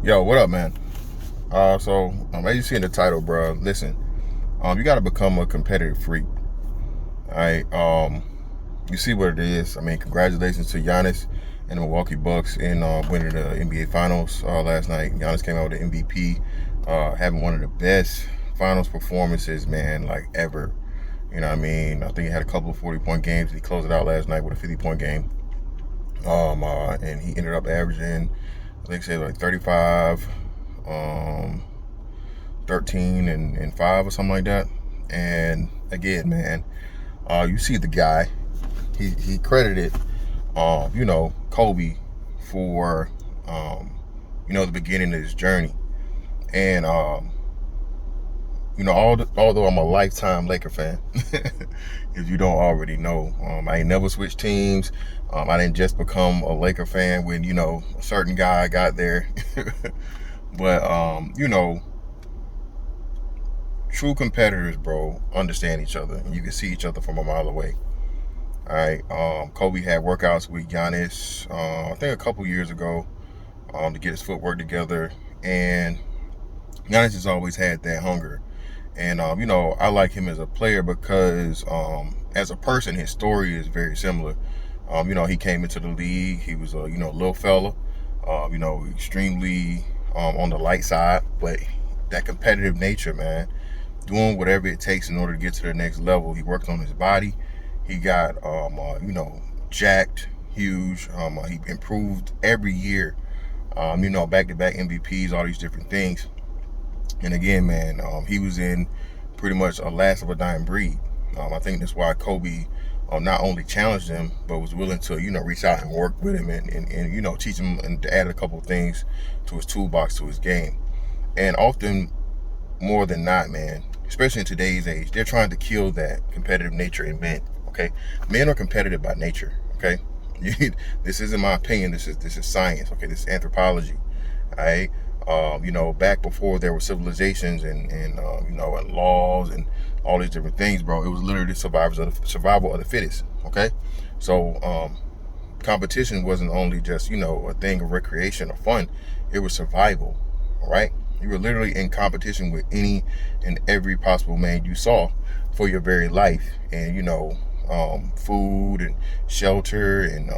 Yo, what up, man? As you see in the title, bro, listen, you got to become a competitive freak. All right. You see what it is. I mean, congratulations to Giannis and the Milwaukee Bucks in winning the NBA Finals last night. Giannis came out with the MVP, having one of the best finals performances, man, like ever. You know what I mean? I think he had a couple of 40-point games. He closed it out last night with a 50-point game. And he ended up averaging, I think, say like 35, um, 13 and 5 or something like that. And again, man, you see the guy. He credited, Kobe for, the beginning of his journey. And although I'm a lifetime Laker fan, if you don't already know, I ain't never switched teams. I didn't just become a Laker fan when a certain guy got there. But true competitors, bro, understand each other, and you can see each other from a mile away. All right. Kobe had workouts with Giannis, I think a couple years ago, to get his footwork together, and Giannis has always had that hunger. And I like him as a player because as a person, his story is very similar. He came into the league. He was a little fella, extremely on the light side, but that competitive nature, man, doing whatever it takes in order to get to the next level. He worked on his body. He got jacked, huge. He improved every year. Back-to-back MVPs, all these different things. And again, man, he was in pretty much a last of a dying breed. I think that's why Kobe not only challenged him, but was willing to, reach out and work with him and teach him and to add a couple of things to his toolbox, to his game. And often, more than not, man, especially in today's age, they're trying to kill that competitive nature in men. Okay, men are competitive by nature. Okay, this isn't my opinion. This is science. Okay, this is anthropology. All right. Back before there were civilizations and laws and all these different things, bro, it was literally survival of the fittest. Okay, so competition wasn't only just a thing of recreation or fun; it was survival. All right, you were literally in competition with any and every possible man you saw for your very life, and food and shelter and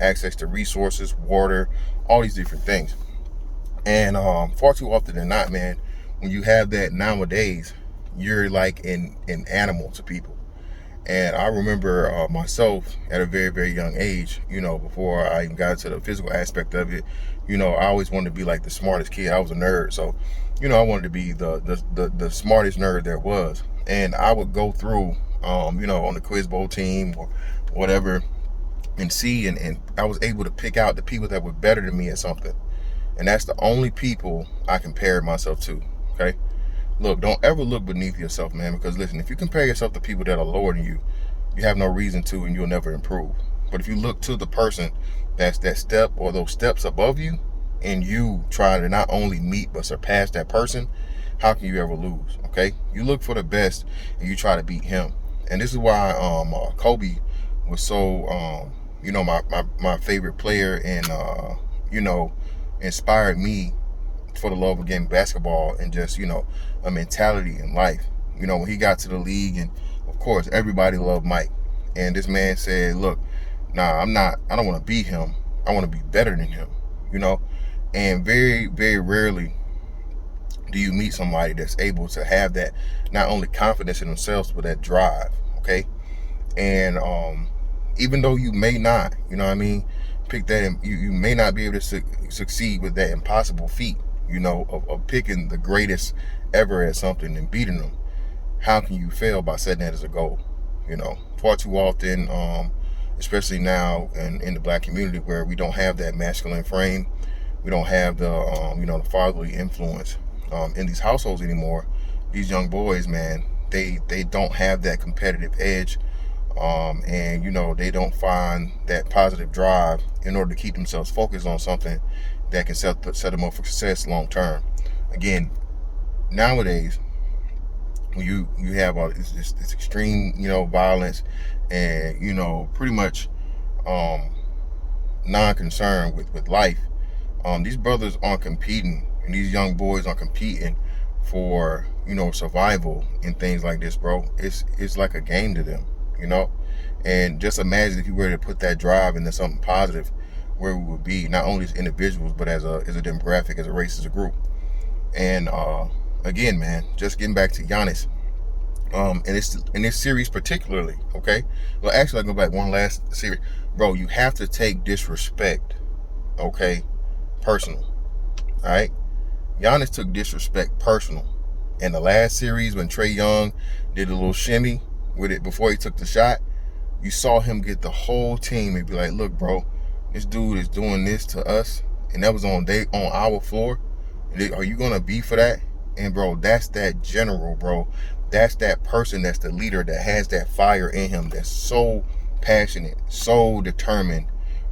access to resources, water, all these different things. And far too often than not, man, when you have that nowadays, you're like an animal to people. And I remember myself at a very, very young age, before I even got into the physical aspect of it, I always wanted to be like the smartest kid. I was a nerd. So, I wanted to be the smartest nerd there was. And I would go through, on the quiz bowl team or whatever and see, and I was able to pick out the people that were better than me at something. And that's the only people I compare myself to, okay? Look, don't ever look beneath yourself, man, because listen, if you compare yourself to people that are lower than you, you have no reason to, and you'll never improve. But if you look to the person that's that step or those steps above you, and you try to not only meet but surpass that person, how can you ever lose, okay? You look for the best, and you try to beat him. And this is why Kobe was so, my favorite player, and, inspired me for the love of game basketball and just a mentality in life. When he got to the league, and of course everybody loved Mike, and this man said, look, I don't want to be him, I want to be better than him. And very, very rarely do you meet somebody that's able to have that, not only confidence in themselves, but that drive. Okay. And even though you may not, pick that, and you may not be able to succeed with that impossible feat, of picking the greatest ever at something and beating them. How can you fail by setting that as a goal? Far too often, especially now in the black community, where we don't have that masculine frame, we don't have the the fatherly influence in these households anymore. These young boys, man, they don't have that competitive edge. And they don't find that positive drive in order to keep themselves focused on something that can set them up for success long term. Again, nowadays, when you have all this extreme violence and pretty much non-concern with life, These brothers aren't competing, and these young boys aren't competing for, survival and things like this, bro. It's like a game to them, you know. And just imagine if you were to put that drive into something positive, where we would be, not only as individuals, but as a demographic, as a race, as a group. And again, man, just getting back to Giannis. In this series particularly, okay. Well, actually, I'll go back one last series, bro. You have to take disrespect, okay, personal. All right, Giannis took disrespect personal in the last series when Trae Young did a little shimmy with it before he took the shot. You saw him get the whole team and be like, "Look, bro, this dude is doing this to us, and that was on our floor. Are you gonna be for that?" And bro, that's that general, bro. That's that person that's the leader that has that fire in him, that's so passionate, so determined,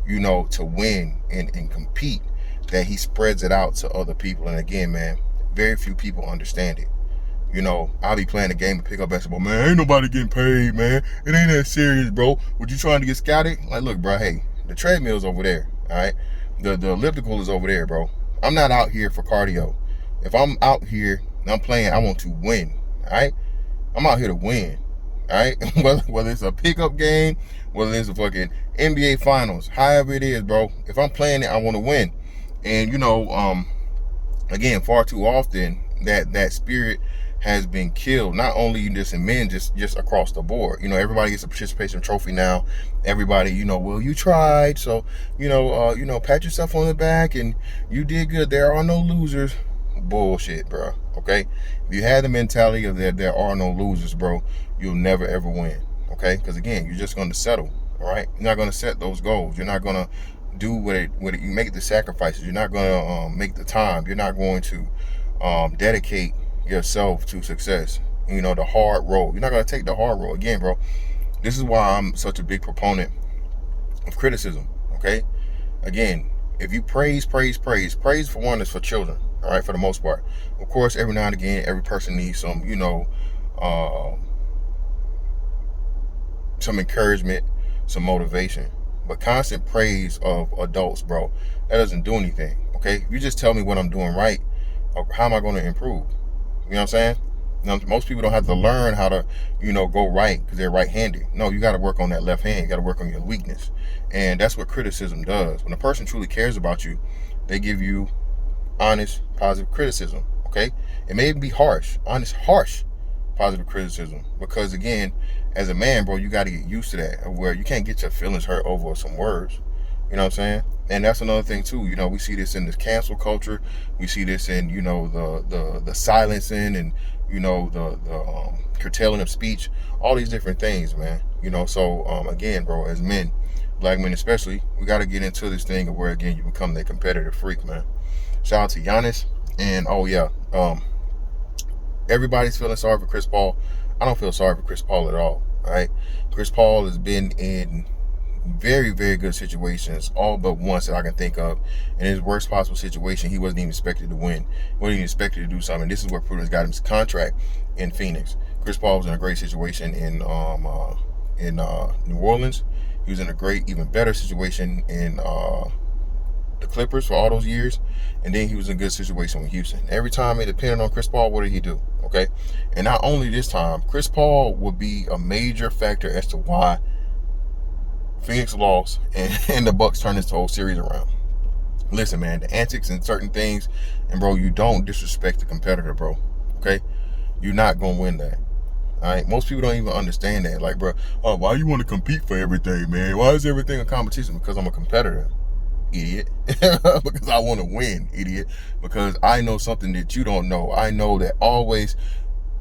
to win and compete, that he spreads it out to other people. And again, man, very few people understand it. I'll be playing a game and pick up basketball. Man, ain't nobody getting paid, man. It ain't that serious, bro. Would you trying to get scouted? Like, look, bro, hey, the treadmill's over there, all right? The elliptical is over there, bro. I'm not out here for cardio. If I'm out here and I'm playing, I want to win, all right? I'm out here to win, all right? whether it's a pickup game, whether it's a fucking NBA Finals, however it is, bro. If I'm playing it, I want to win. And, again, far too often, that spirit has been killed, not only just in men, just across the board. Everybody gets a participation trophy now. Everybody, well, you tried, so pat yourself on the back and you did good. There are no losers. Bullshit, bro. Okay, if you had the mentality of that there are no losers, bro, you'll never ever win. Okay, because again, you're just going to settle. All right, you're not going to set those goals. You're not going to do what it you make the sacrifices. You're not going to make the time. You're not going to dedicate yourself to success. The hard road. You're not going to take the hard road. Again, bro, this is why I'm such a big proponent of criticism. Okay, again, if you praise for one is for children. All right, for the most part. Of course, every now and again, every person needs some, some encouragement, some motivation. But constant praise of adults, bro, that doesn't do anything. Okay, if you just tell me what I'm doing right, how am I going to improve? You know what I'm saying? Most people don't have to learn how to, go right because they're right-handed. No, you got to work on that left hand. You got to work on your weakness. And that's what criticism does. When a person truly cares about you, they give you honest, positive criticism. Okay? It may even be harsh, harsh, positive criticism. Because again, as a man, bro, you got to get used to that, where you can't get your feelings hurt over some words. You know what I'm saying? And that's another thing too. We see this in this cancel culture. We see this in, the silencing and, the curtailing of speech. All these different things, man. So again, bro, as men, black men especially, we got to get into this thing of where again you become that competitive freak, man. Shout out to Giannis. And everybody's feeling sorry for Chris Paul. I don't feel sorry for Chris Paul at all. All right, Chris Paul has been in very, very good situations, all but once that I can think of. In his worst possible situation, he wasn't even expected to win. He wasn't even expected to do something. This is what pretty much got him his contract in Phoenix. Chris Paul was in a great situation in New Orleans. He was in a great, even better situation in the Clippers for all those years, and then he was in a good situation with Houston. Every time it depended on Chris Paul, what did he do? Okay, and not only this time, Chris Paul would be a major factor as to why Phoenix lost and the Bucks turned this whole series around. Listen, man, the antics and certain things, and bro, you don't disrespect the competitor, bro. Okay, you're not gonna win that. All right, most people don't even understand that. Like, bro, why you want to compete for everything, man? Why is everything a competition? Because I'm a competitor, idiot. Because I want to win, idiot. Because I know something that you don't know. I know that always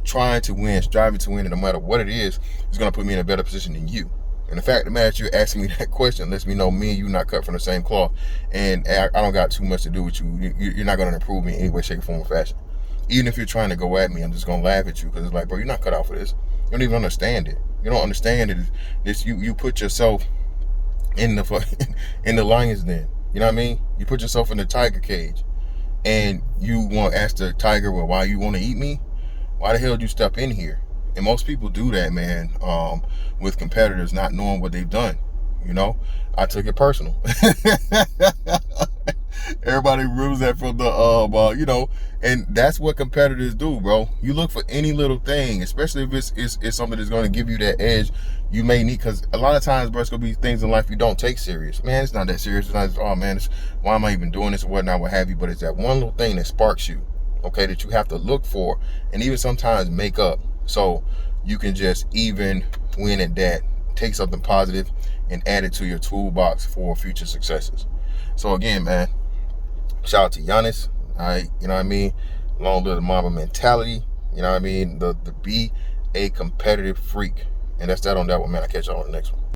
trying to win, striving to win, and no matter what it is gonna put me in a better position than you. And the fact of the matter is you're asking me that question lets me know me and you not cut from the same cloth. And I don't got too much to do with you. You're not going to improve me in any way, shape, form, or fashion. Even if you're trying to go at me, I'm just going to laugh at you because it's like, bro, you're not cut out for this. You don't even understand it. You don't understand it. This you put yourself in the lion's den. You know what I mean? You put yourself in the tiger cage. And you want to ask the tiger, well, why you want to eat me? Why the hell did you step in here? And most people do that, man, with competitors not knowing what they've done. I took it personal. Everybody remembers that from the you know, and that's what competitors do, bro. You look for any little thing, especially if it's something that's going to give you that edge you may need. Because a lot of times, bro, it's going to be things in life you don't take serious. Man, it's not that serious. It's not, oh man, why am I even doing this or whatnot, what have you. But it's that one little thing that sparks you, okay, that you have to look for and even sometimes make up, so you can just even win at that. Take something positive and add it to your toolbox for future successes. So again, man, shout out to Giannis. All right, you know what I mean? Long live the Mamba mentality. You know what I mean? The be a competitive freak. And that's that on that one, man. I'll catch y'all on the next one.